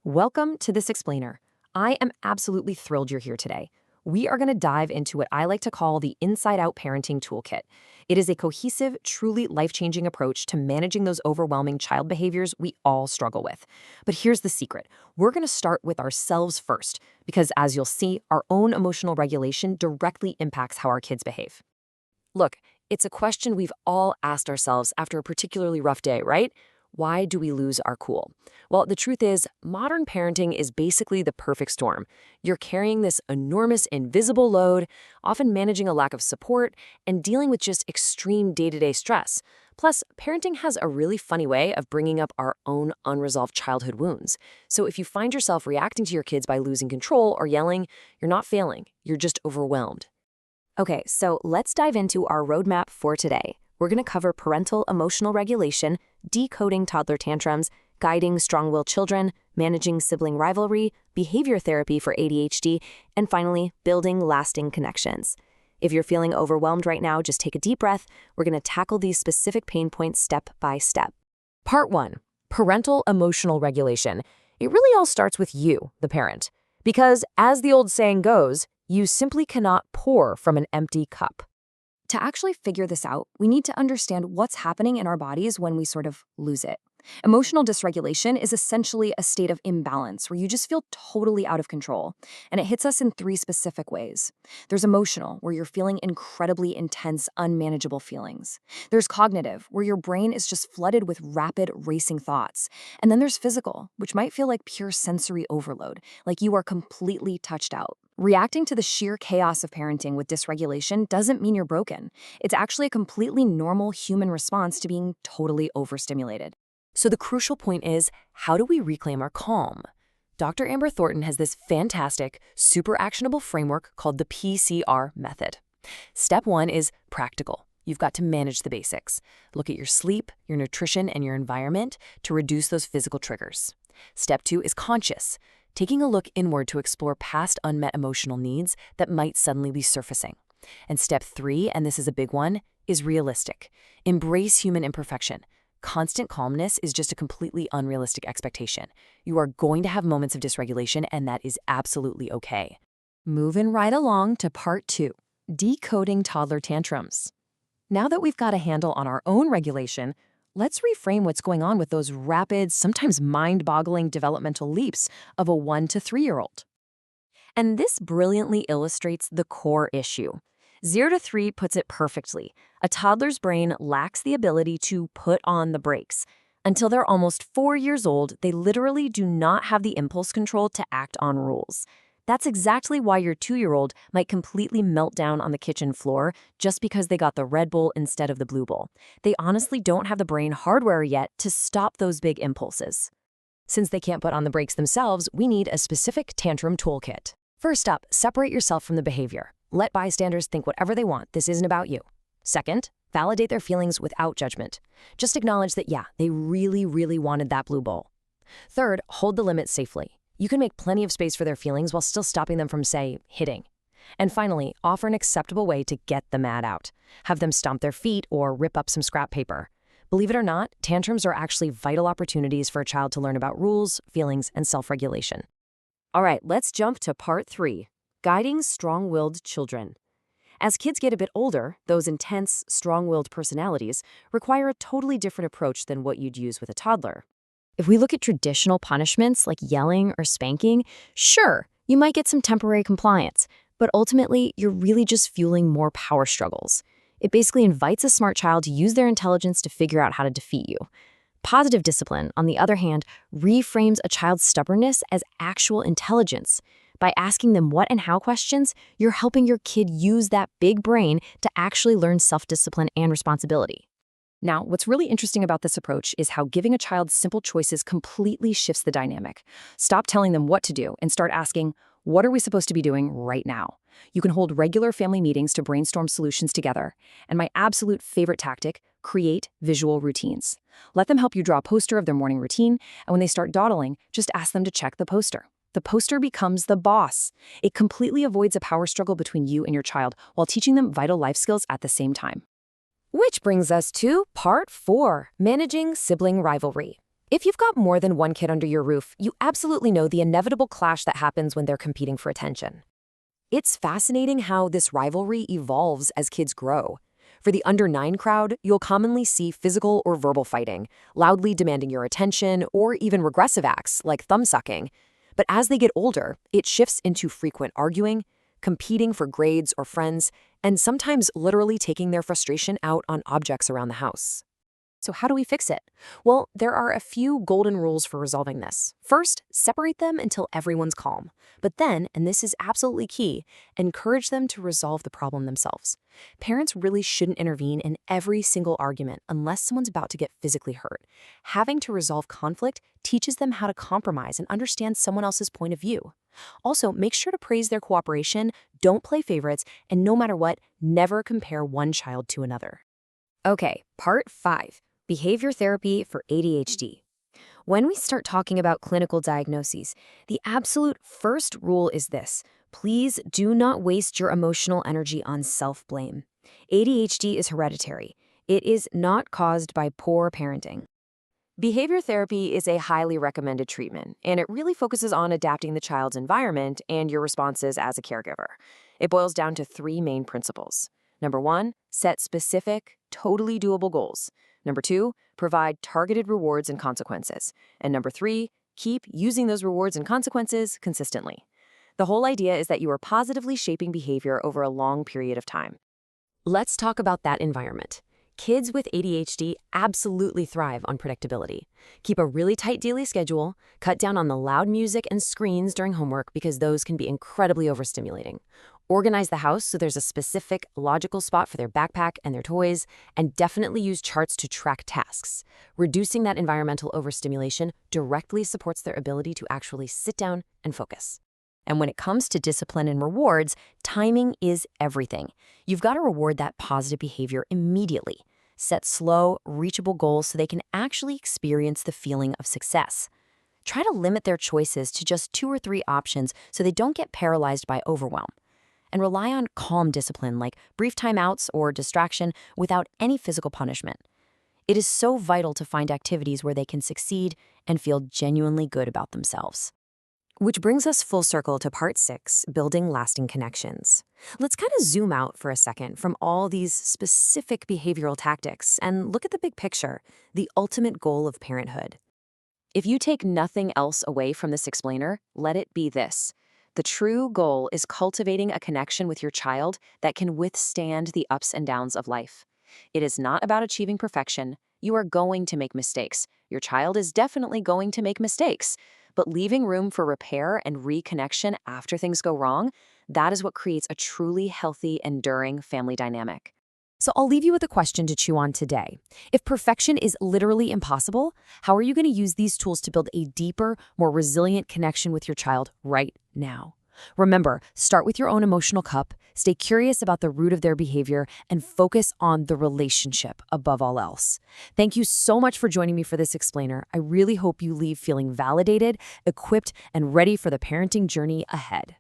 Welcome to This Explainer. I am absolutely thrilled you're here today. We are going to dive into what I like to call the inside-out parenting toolkit. It is a cohesive, truly life-changing approach to managing those overwhelming child behaviors we all struggle with. But here's the secret. We're going to start with ourselves first, because as you'll see, our own emotional regulation directly impacts how our kids behave. Look, it's a question we've all asked ourselves after a particularly rough day, right? Why do we lose our cool? Well, the truth is, modern parenting is basically the perfect storm. You're carrying this enormous invisible load, often managing a lack of support, and dealing with just extreme day-to-day stress. Plus, parenting has a really funny way of bringing up our own unresolved childhood wounds. So if you find yourself reacting to your kids by losing control or yelling, you're not failing, you're just overwhelmed. Okay, so let's dive into our roadmap for today. We're going to cover parental emotional regulation, decoding toddler tantrums, guiding strong-willed children, managing sibling rivalry, behavior therapy for ADHD, and finally, building lasting connections. If you're feeling overwhelmed right now, just take a deep breath. We're going to tackle these specific pain points step by step. Part 1. Parental emotional regulation. It really all starts with you, the parent. Because, as the old saying goes, you simply cannot pour from an empty cup. To actually figure this out, we need to understand what's happening in our bodies when we sort of lose it. Emotional dysregulation is essentially a state of imbalance where you just feel totally out of control, and it hits us in 3 specific ways. There's emotional, where you're feeling incredibly intense, unmanageable feelings. There's cognitive, where your brain is just flooded with rapid, racing thoughts. And then there's physical, which might feel like pure sensory overload, like you are completely touched out. Reacting to the sheer chaos of parenting with dysregulation doesn't mean you're broken. It's actually a completely normal human response to being totally overstimulated. So the crucial point is, how do we reclaim our calm? Dr. Amber Thornton has this fantastic, super actionable framework called the PCR method. Step 1 is practical. You've got to manage the basics. Look at your sleep, your nutrition, and your environment to reduce those physical triggers. Step 2 is conscious, taking a look inward to explore past unmet emotional needs that might suddenly be surfacing. And step 3, and this is a big one, is realistic. Embrace human imperfection. Constant calmness is just a completely unrealistic expectation. You are going to have moments of dysregulation, and that is absolutely okay. Moving right along to part 2, decoding toddler tantrums. Now that we've got a handle on our own regulation, let's reframe what's going on with those rapid, sometimes mind-boggling developmental leaps of a 1 to 3-year-old. And this brilliantly illustrates the core issue. 0 to 3 puts it perfectly. A toddler's brain lacks the ability to put on the brakes. Until they're almost 4 years old, they literally do not have the impulse control to act on rules. That's exactly why your 2-year-old might completely melt down on the kitchen floor just because they got the red bowl instead of the blue bowl. They honestly don't have the brain hardware yet to stop those big impulses. Since they can't put on the brakes themselves, we need a specific tantrum toolkit. First up, separate yourself from the behavior. Let bystanders think whatever they want. This isn't about you. Second, validate their feelings without judgment. Just acknowledge that, yeah, they really, really wanted that blue bowl. Third, hold the limit safely. You can make plenty of space for their feelings while still stopping them from, say, hitting. And finally, offer an acceptable way to get the mad out. Have them stomp their feet or rip up some scrap paper. Believe it or not, tantrums are actually vital opportunities for a child to learn about rules, feelings, and self-regulation. All right, let's jump to part 3, guiding strong-willed children. As kids get a bit older, those intense, strong-willed personalities require a totally different approach than what you'd use with a toddler. If we look at traditional punishments like yelling or spanking, sure, you might get some temporary compliance, but ultimately, you're really just fueling more power struggles. It basically invites a smart child to use their intelligence to figure out how to defeat you. Positive discipline, on the other hand, reframes a child's stubbornness as actual intelligence. By asking them what and how questions, you're helping your kid use that big brain to actually learn self-discipline and responsibility. Now, what's really interesting about this approach is how giving a child simple choices completely shifts the dynamic. Stop telling them what to do and start asking, what are we supposed to be doing right now? You can hold regular family meetings to brainstorm solutions together. And my absolute favorite tactic, create visual routines. Let them help you draw a poster of their morning routine, and when they start dawdling, just ask them to check the poster. The poster becomes the boss. It completely avoids a power struggle between you and your child while teaching them vital life skills at the same time. Which brings us to part 4, managing sibling rivalry. If you've got more than one kid under your roof, you absolutely know the inevitable clash that happens when they're competing for attention. It's fascinating how this rivalry evolves as kids grow. For the under 9 crowd, you'll commonly see physical or verbal fighting, loudly demanding your attention, or even regressive acts like thumb sucking. But as they get older, it shifts into frequent arguing, competing for grades or friends, and sometimes literally taking their frustration out on objects around the house. So how do we fix it? Well, there are a few golden rules for resolving this. First, separate them until everyone's calm. But then, and this is absolutely key, encourage them to resolve the problem themselves. Parents really shouldn't intervene in every single argument unless someone's about to get physically hurt. Having to resolve conflict teaches them how to compromise and understand someone else's point of view. Also, make sure to praise their cooperation, don't play favorites, and no matter what, never compare one child to another. Okay, part 5. Behavior therapy for ADHD. When we start talking about clinical diagnoses, the absolute first rule is this: please do not waste your emotional energy on self-blame. ADHD is hereditary. It is not caused by poor parenting. Behavior therapy is a highly recommended treatment, and it really focuses on adapting the child's environment and your responses as a caregiver. It boils down to 3 main principles. Number 1, set specific, totally doable goals. Number 2, provide targeted rewards and consequences. And number 3, keep using those rewards and consequences consistently. The whole idea is that you are positively shaping behavior over a long period of time. Let's talk about that environment. Kids with ADHD absolutely thrive on predictability. Keep a really tight daily schedule, cut down on the loud music and screens during homework because those can be incredibly overstimulating. Organize the house so there's a specific, logical spot for their backpack and their toys, and definitely use charts to track tasks. Reducing that environmental overstimulation directly supports their ability to actually sit down and focus. And when it comes to discipline and rewards, timing is everything. You've got to reward that positive behavior immediately. Set slow, reachable goals so they can actually experience the feeling of success. Try to limit their choices to just 2 or 3 options so they don't get paralyzed by overwhelm. And rely on calm discipline like brief timeouts or distraction without any physical punishment. It is so vital to find activities where they can succeed and feel genuinely good about themselves. Which brings us full circle to part 6, building lasting connections. Let's kind of zoom out for a second from all these specific behavioral tactics and look at the big picture, the ultimate goal of parenthood. If you take nothing else away from this explainer, let it be this. The true goal is cultivating a connection with your child that can withstand the ups and downs of life. It is not about achieving perfection. You are going to make mistakes. Your child is definitely going to make mistakes. But leaving room for repair and reconnection after things go wrong, that is what creates a truly healthy, enduring family dynamic. So I'll leave you with a question to chew on today. If perfection is literally impossible, how are you going to use these tools to build a deeper, more resilient connection with your child right now? Remember, start with your own emotional cup, stay curious about the root of their behavior, and focus on the relationship above all else. Thank you so much for joining me for this explainer. I really hope you leave feeling validated, equipped, and ready for the parenting journey ahead.